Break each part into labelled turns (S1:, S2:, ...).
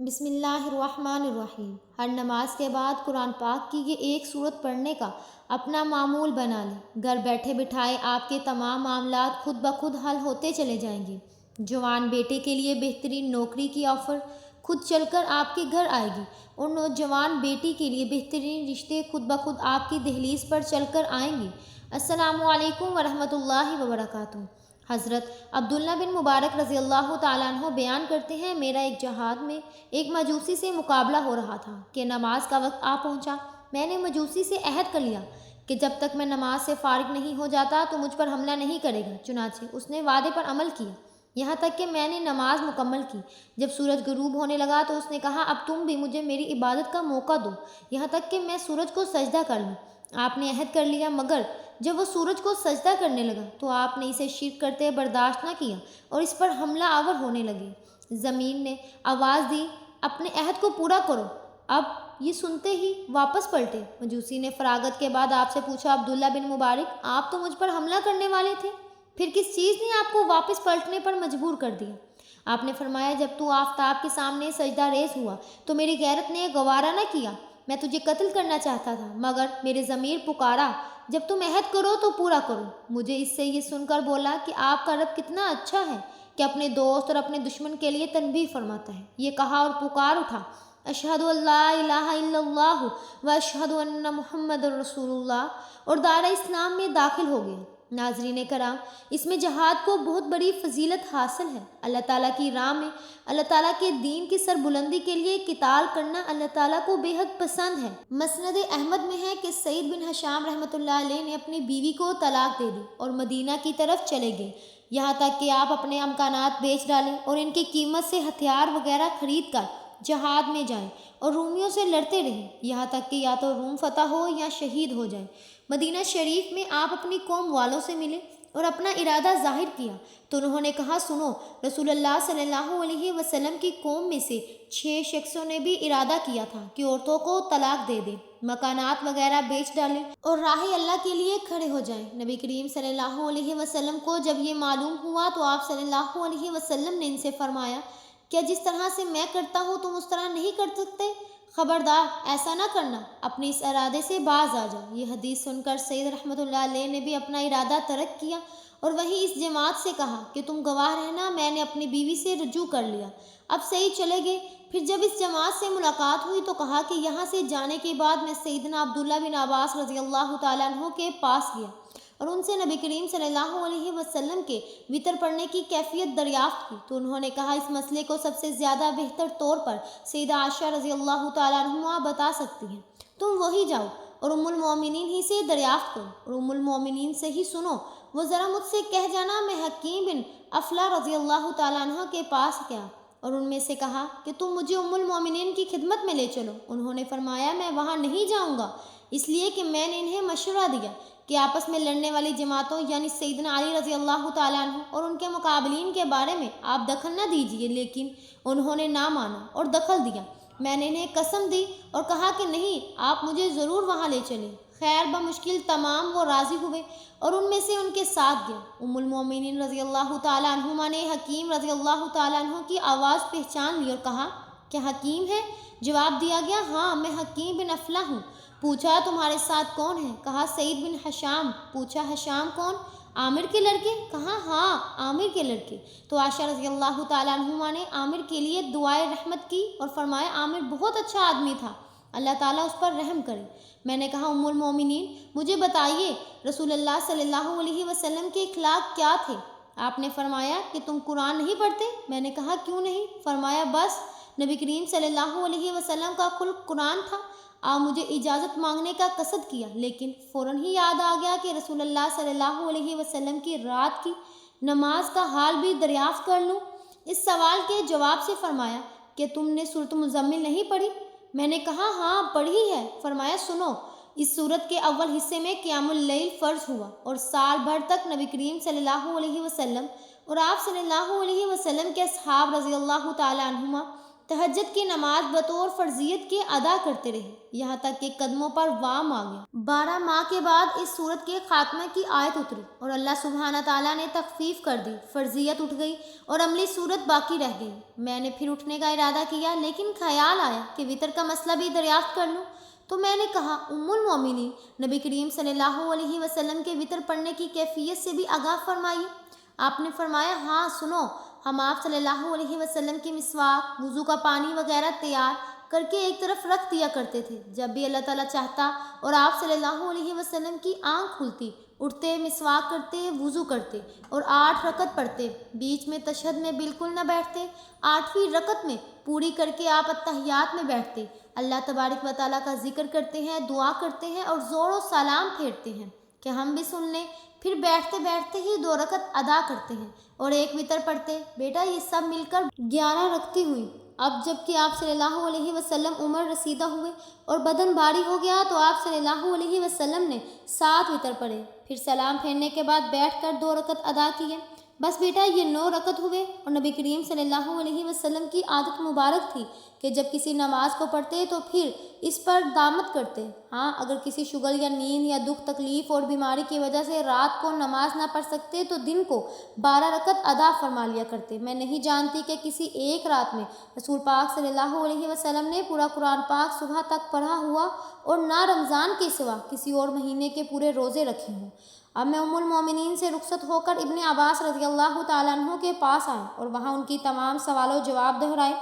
S1: بسم اللہ الرحمن الرحیم۔ ہر نماز کے بعد قرآن پاک کی یہ ایک سورت پڑھنے کا اپنا معمول بنا لیں۔ گھر بیٹھے بٹھائے آپ کے تمام معاملات خود بخود حل ہوتے چلے جائیں گے۔ جوان بیٹے کے لیے بہترین نوکری کی آفر خود چل کر آپ کے گھر آئے گی اور نوجوان بیٹی کے لیے بہترین رشتے خود بخود آپ کی دہلیز پر چل کر آئیں گے۔ السلام علیکم ورحمۃ اللہ وبرکاتہ۔ حضرت عبداللہ بن مبارک رضی اللہ تعالیٰ عنہ بیان کرتے ہیں، میرا ایک جہاد میں ایک مجوسی سے مقابلہ ہو رہا تھا کہ نماز کا وقت آ پہنچا۔ میں نے مجوسی سے عہد کر لیا کہ جب تک میں نماز سے فارغ نہیں ہو جاتا تو مجھ پر حملہ نہیں کرے گا۔ چنانچہ اس نے وعدے پر عمل کیا یہاں تک کہ میں نے نماز مکمل کی۔ جب سورج غروب ہونے لگا تو اس نے کہا، اب تم بھی مجھے میری عبادت کا موقع دو یہاں تک کہ میں سورج کو سجدہ کر لوں۔ آپ نے عہد کر لیا، مگر جب وہ سورج کو سجدہ کرنے لگا تو آپ نے اسے شرک کرتے برداشت نہ کیا اور اس پر حملہ آور ہونے لگے۔ زمین نے آواز دی، اپنے عہد کو پورا کرو۔ اب یہ سنتے ہی واپس پلٹے۔ مجوسی نے فراغت کے بعد آپ سے پوچھا، عبداللہ بن مبارک، آپ تو مجھ پر حملہ کرنے والے تھے، پھر کس چیز نے آپ کو واپس پلٹنے پر مجبور کر دیا؟ آپ نے فرمایا، جب تو آفتاب کے سامنے سجدہ ریز ہوا تو میری غیرت نے گوارا نہ کیا۔ میں تجھے قتل کرنا چاہتا تھا، مگر میرے ضمیر پکارا، جب تم عہد کرو تو پورا کرو۔ مجھے اس سے یہ سن کر بولا کہ آپ کا رب کتنا اچھا ہے کہ اپنے دوست اور اپنے دشمن کے لیے تنبیہ فرماتا ہے۔ یہ کہا اور پکار اٹھا، اشہد ان لا الہ الا اللہ و اشہد ان محمد رسول اللہ، اور دائرہ اسلام میں داخل ہو گیا۔ ناظرین کرام، اس میں جہاد کو بہت بڑی فضیلت حاصل ہے۔ اللہ تعالیٰ کی راہ میں اللہ تعالیٰ کے دین کی سربلندی کے لیے قتال کرنا اللہ تعالیٰ کو بے حد پسند ہے۔ مسند احمد میں ہے کہ سعید بن حشام رحمۃ اللہ علیہ نے اپنی بیوی کو طلاق دے دی اور مدینہ کی طرف چلے گئے، یہاں تک کہ آپ اپنے امکانات بیچ ڈالیں اور ان کی قیمت سے ہتھیار وغیرہ خرید کر جہاد میں جائیں اور رومیوں سے لڑتے رہیں، یہاں تک کہ یا تو روم فتح ہو یا شہید ہو جائیں۔ مدینہ شریف میں آپ اپنی قوم والوں سے ملے اور اپنا ارادہ ظاہر کیا تو انہوں نے کہا، سنو، رسول اللہ صلی اللہ علیہ وسلم کی قوم میں سے 6 شخصوں نے بھی ارادہ کیا تھا کہ عورتوں کو طلاق دے دیں، مکانات وغیرہ بیچ ڈالیں اور راہ اللہ کے لیے کھڑے ہو جائیں۔ نبی کریم صلی اللہ علیہ وسلم کو جب یہ معلوم ہوا تو آپ صلی اللہ علیہ وسلم نے ان سے فرمایا، کیا جس طرح سے میں کرتا ہوں تم اس طرح نہیں کر سکتے؟ خبردار ایسا نہ کرنا، اپنے اس ارادے سے باز آ جاؤ۔ یہ حدیث سن کر سید رحمۃ اللہ علیہ نے بھی اپنا ارادہ ترک کیا اور وہیں اس جماعت سے کہا کہ تم گواہ رہنا، میں نے اپنی بیوی سے رجوع کر لیا۔ اب سعید چلے گئے۔ پھر جب اس جماعت سے ملاقات ہوئی تو کہا کہ یہاں سے جانے کے بعد میں سیدنا عبداللہ بن عباس رضی اللہ تعالیٰ عنہ کے پاس گیا اور ان سے نبی کریم صلی اللہ علیہ وسلم کے وطر پڑھنے کی کیفیت دریافت کی تو انہوں نے کہا، اس مسئلے کو سب سے زیادہ بہتر طور پر سیدہ عائشہ رضی اللہ تعالیٰ عنہ بتا سکتی ہیں، تم وہی جاؤ اور ام المومنین ہی سے دریافت کرو اور ام المومنین سے ہی سنو۔ وہ ذرا مجھ سے کہہ جانا، میں حکیم بن افلا رضی اللہ تعالیٰ عنہ کے پاس گیا اور ان میں سے کہا کہ تم مجھے ام المومنین کی خدمت میں لے چلو۔ انہوں نے فرمایا، میں وہاں نہیں جاؤں گا، اس لیے کہ میں نے انہیں مشورہ دیا کہ آپس میں لڑنے والی جماعتوں یعنی سیدنا علی رضی اللہ تعالیٰ عنہ اور ان کے مقابلین کے بارے میں آپ دخل نہ دیجیے، لیکن انہوں نے نہ مانا اور دخل دیا۔ میں نے انہیں قسم دی اور کہا کہ نہیں، آپ مجھے ضرور وہاں لے چلیں۔ خیر بمشکل تمام وہ راضی ہوئے اور ان میں سے ان کے ساتھ گیا۔ ام المومنین رضی اللہ تعالیٰ عنہما نے حکیم رضی اللہ تعالیٰ عنہ کی آواز پہچان لی اور کہا، کیا حکیم ہے؟ جواب دیا گیا، ہاں میں حکیم بن افلا ہوں۔ پوچھا، تمہارے ساتھ کون ہے؟ کہا، سعید بن حشام۔ پوچھا، حشام کون؟ عامر کے لڑکے؟ کہا، ہاں عامر کے لڑکے۔ تو عائشہ رضی اللہ تعالیٰ عنہما نے عامر کے لیے دعائے رحمت کی اور فرمایا، عامر بہت اچھا آدمی تھا، اللہ تعالیٰ اس پر رحم کرے۔ میں نے کہا، ام المومنین مجھے بتائیے رسول اللہ صلی اللہ علیہ وسلم کے اخلاق کیا تھے؟ آپ نے فرمایا کہ تم قرآن نہیں پڑھتے؟ میں نے کہا، کیوں نہیں؟ فرمایا، بس نبی کریم صلی اللہ علیہ وسلم کا خلق قرآن تھا۔ آپ مجھے اجازت مانگنے کا قصد کیا، لیکن فوراً ہی یاد آ گیا کہ رسول اللہ صلی اللہ علیہ وسلم کی رات کی نماز کا حال بھی دریافت کر لوں۔ اس سوال کے جواب سے فرمایا کہ تم نے سورۃ مزمل نہیں پڑھی؟ میں نے کہا، ہاں پڑھی ہے۔ فرمایا، سنو، اس سورت کے اول حصے میں قیام اللیل فرض ہوا اور سال بھر تک نبی کریم صلی اللہ علیہ وسلم اور آپ صلی اللہ علیہ وسلم کے اصحاب رضی اللہ تعالیٰ عنہما تہجد کی نماز بطور فرضیت کے ادا کرتے رہے یہاں تک کہ قدموں پر وام آ گیا۔ 12 ماہ کے بعد اس صورت کے خاتمے کی آیت اتری اور اللہ سبحانہ تعالیٰ نے تخفیف کر دی، فرضیت اٹھ گئی اور عملی صورت باقی رہ گئی۔ میں نے پھر اٹھنے کا ارادہ کیا، لیکن خیال آیا کہ وطر کا مسئلہ بھی دریافت کر لوں، تو میں نے کہا ام المومنین، نبی کریم صلی اللہ علیہ وسلم کے وطر پڑھنے کی کیفیت سے بھی آگاہ فرمائیے۔ آپ نے فرمایا ہاں سنو، ہم آپ صلی اللہ علیہ وسلم کی مسواک، وضو کا پانی وغیرہ تیار کر کے ایک طرف رکھ دیا کرتے تھے۔ جب بھی اللہ تعالیٰ چاہتا اور آپ صلی اللہ علیہ وسلم کی آنکھ کھلتی، اٹھتے، مسواک کرتے، وضو کرتے اور 8 رکعت پڑھتے، بیچ میں تشہد میں بالکل نہ بیٹھتے۔ 8ویں رکعت میں پوری کر کے آپ اتحیات میں بیٹھتے، اللہ تبارک و تعالیٰ کا ذکر کرتے ہیں، دعا کرتے ہیں اور زور و سلام پھیرتے ہیں کہ ہم بھی سن لیں۔ پھر بیٹھتے بیٹھتے ہی 2 رکعت ادا کرتے ہیں اور ایک وطر پڑھتے۔ بیٹا یہ سب مل کر 11 رکعتیں ہوئی۔ اب جب کہ آپ صلی اللہ علیہ وسلم عمر رسیدہ ہوئے اور بدن بھاری ہو گیا تو آپ صلی اللہ علیہ وسلم نے 7 وطر پڑھے، پھر سلام پھیرنے کے بعد بیٹھ کر 2 رکعت ادا کیے۔ بس بیٹا یہ 9 رکعت ہوئے اور نبی کریم صلی اللہ علیہ وسلم کی عادت مبارک تھی کہ جب کسی نماز کو پڑھتے تو پھر اس پر دامت کرتے۔ ہاں اگر کسی شغل یا نیند یا دکھ تکلیف اور بیماری کی وجہ سے رات کو نماز نہ پڑھ سکتے تو دن کو 12 رکعت ادا فرما لیا کرتے۔ میں نہیں جانتی کہ کسی ایک رات میں رسول پاک صلی اللہ علیہ وسلم نے پورا قرآن پاک صبح تک پڑھا ہوا اور نہ رمضان کے سوا کسی اور مہینے کے پورے روزے رکھے ہوں۔ اب میں ام المومنین سے رخصت ہو کر ابن عباس رضی اللہ تعالیٰ عنہ کے پاس آئیں اور وہاں ان کی تمام سوال و جواب دہرائے۔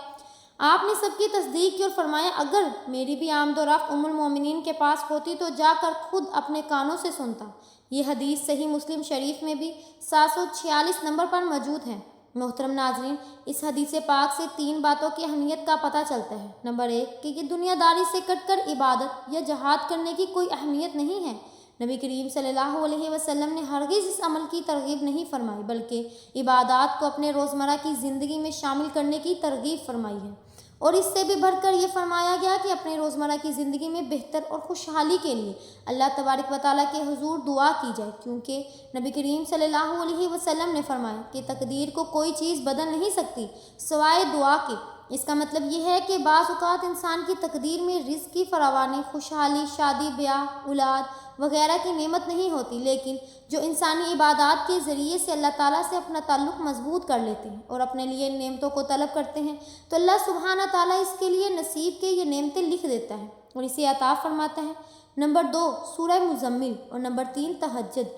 S1: آپ نے سب کی تصدیق کی اور فرمایا اگر میری بھی آمد و رفت ام المومنین کے پاس ہوتی تو جا کر خود اپنے کانوں سے سنتا۔ یہ حدیث صحیح مسلم شریف میں بھی 746 نمبر پر موجود ہے۔ محترم ناظرین، اس حدیث پاک سے 3 باتوں کی اہمیت کا پتہ چلتا ہے۔ نمبر 1 کہ یہ دنیا داری سے کٹ کر عبادت یا جہاد کرنے کی کوئی اہمیت نہیں ہے۔ نبی کریم صلی اللہ علیہ وسلم نے ہرگز اس عمل کی ترغیب نہیں فرمائی بلکہ عبادات کو اپنے روزمرہ کی زندگی میں شامل کرنے کی ترغیب فرمائی ہے، اور اس سے بھی بڑھ کر یہ فرمایا گیا کہ اپنے روزمرہ کی زندگی میں بہتر اور خوشحالی کے لیے اللہ تبارک و تعالیٰ کے حضور دعا کی جائے، کیونکہ نبی کریم صلی اللہ علیہ وسلم نے فرمایا کہ تقدیر کو کوئی چیز بدل نہیں سکتی سوائے دعا کے۔ اس کا مطلب یہ ہے کہ بعض اوقات انسان کی تقدیر میں رزق کی فراوانی، خوشحالی، شادی بیاہ، اولاد وغیرہ کی نعمت نہیں ہوتی، لیکن جو انسانی عبادات کے ذریعے سے اللہ تعالیٰ سے اپنا تعلق مضبوط کر لیتے ہیں اور اپنے لیے نعمتوں کو طلب کرتے ہیں تو اللہ سبحانہ تعالیٰ اس کے لیے نصیب کے یہ نعمتیں لکھ دیتا ہے اور اسے عطا فرماتا ہے۔ نمبر 2 سورہ مزمل اور نمبر 3 تہجد۔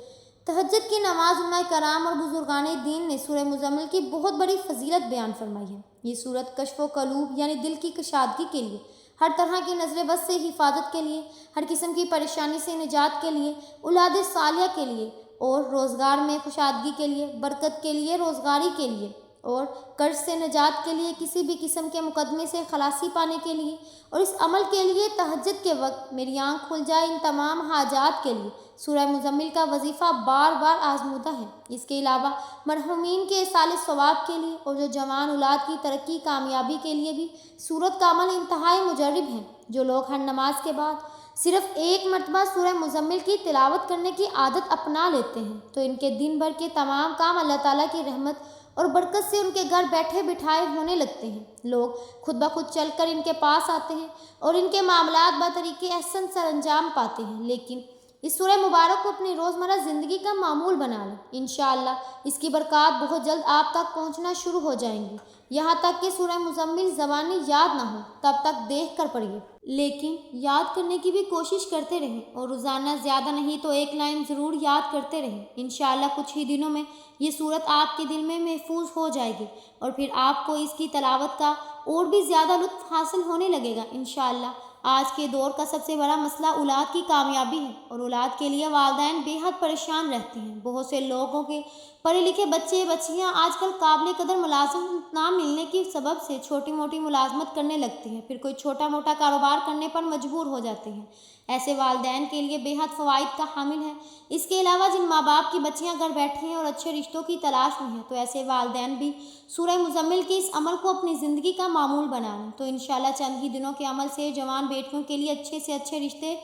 S1: تہجد کی نماز علماء کرام اور بزرگان دین نے سورہ مزمل کی بہت بڑی فضیلت بیان فرمائی ہے۔ یہ سورت کشف و قلوب یعنی دل کی کشادگی کے لیے، ہر طرح کی نظر بد سے حفاظت کے لیے، ہر قسم کی پریشانی سے نجات کے لیے، اولاد صالحہ کے لیے اور روزگار میں کشادگی کے لیے، برکت کے لیے، روزگاری کے لیے اور قرض سے نجات کے لیے، کسی بھی قسم کے مقدمے سے خلاصی پانے کے لیے اور اس عمل کے لیے تہجد کے وقت میری آنکھ کھل جائے، ان تمام حاجات کے لیے سورہ مزمل کا وظیفہ بار بار آزمودہ ہے۔ اس کے علاوہ مرحومین کے ایصال ثواب کے لیے اور جو جوان اولاد کی ترقی کامیابی کے لیے بھی سورت کا عمل انتہائی مجرب ہے۔ جو لوگ ہر نماز کے بعد صرف 1 مرتبہ سورہ مزمل کی تلاوت کرنے کی عادت اپنا لیتے ہیں تو ان کے دن بھر کے تمام کام اللہ تعالیٰ کی رحمت اور برکت سے ان کے گھر بیٹھے بٹھائے ہونے لگتے ہیں۔ لوگ خود بخود چل کر ان کے پاس آتے ہیں اور ان کے معاملات بطریقے احسن سر انجام پاتے ہیں۔ لیکن اس سورہ مبارک کو اپنی روزمرہ زندگی کا معمول بنا لیں، انشاءاللہ اس کی برکات بہت جلد آپ تک پہنچنا شروع ہو جائیں گی۔ یہاں تک کہ سورہ مزمل زبانی یاد نہ ہو تب تک دیکھ کر پڑھیے، لیکن یاد کرنے کی بھی کوشش کرتے رہیں اور روزانہ زیادہ نہیں تو 1 لائن ضرور یاد کرتے رہیں۔ انشاءاللہ کچھ ہی دنوں میں یہ سورت آپ کے دل میں محفوظ ہو جائے گی اور پھر آپ کو اس کی تلاوت کا اور بھی زیادہ لطف حاصل ہونے لگے گا انشاءاللہ۔ آج کے دور کا سب سے بڑا مسئلہ اولاد کی کامیابی ہے اور اولاد کے لیے والدین بے حد پریشان رہتے ہیں۔ بہت سے لوگوں کے پڑھے لکھے بچے بچیاں آج کل قابل قدر ملازمت نہ ملنے کی سبب سے چھوٹی موٹی ملازمت کرنے لگتے ہیں، پھر کوئی چھوٹا موٹا کاروبار کرنے پر مجبور ہو جاتے ہیں۔ ایسے والدین کے لیے بے حد فوائد کا حامل ہے۔ اس کے علاوہ جن ماں باپ کی بچیاں گھر بیٹھی ہیں اور اچھے رشتوں کی تلاش میں ہیں تو ایسے والدین بھی سورہ مزمل کے اس عمل کو اپنی زندگی کا معمول بنا لیں تو انشاءاللہ چند ہی دنوں کے عمل سے جوان بیٹیوں کے لیے اچھے سے اچھے رشتے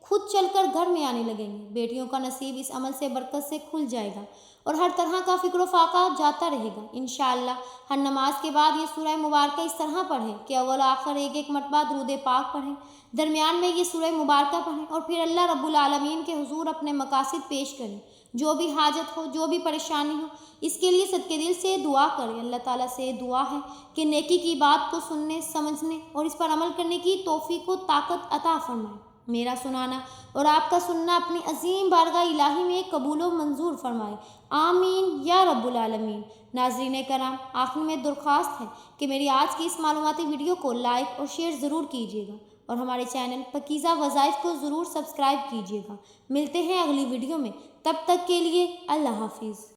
S1: خود چل کر گھر میں آنے لگیں گے۔ بیٹیوں کا نصیب اس عمل سے برکت سے کھل جائے گا اور ہر طرح کا فکر و فاقہ جاتا رہے گا انشاءاللہ۔ ہر نماز کے بعد یہ سورہ مبارکہ اس طرح پڑھیں کہ اول آخر ایک مرتبہ درود پاک پڑھیں، درمیان میں یہ سورہ مبارکہ پڑھیں اور پھر اللہ رب العالمین کے حضور اپنے مقاصد پیش کریں۔ جو بھی حاجت ہو، جو بھی پریشانی ہو، اس کے لیے صدقے دل سے دعا کریں۔ اللہ تعالیٰ سے دعا ہے کہ نیکی کی بات کو سننے، سمجھنے اور اس پر عمل کرنے کی توفیق و طاقت عطا فرمائے۔ میرا سنانا اور آپ کا سننا اپنی عظیم بارگاہ الہی میں قبول و منظور فرمائے، آمین یا رب العالمین۔ ناظرین کرام، آخر میں درخواست ہے کہ میری آج کی اس معلوماتی ویڈیو کو لائک اور شیئر ضرور کیجیے گا اور ہمارے چینل پاکیزہ وظائف کو ضرور سبسکرائب کیجیے گا۔ ملتے ہیں اگلی ویڈیو میں، تب تک کے لیے اللہ حافظ۔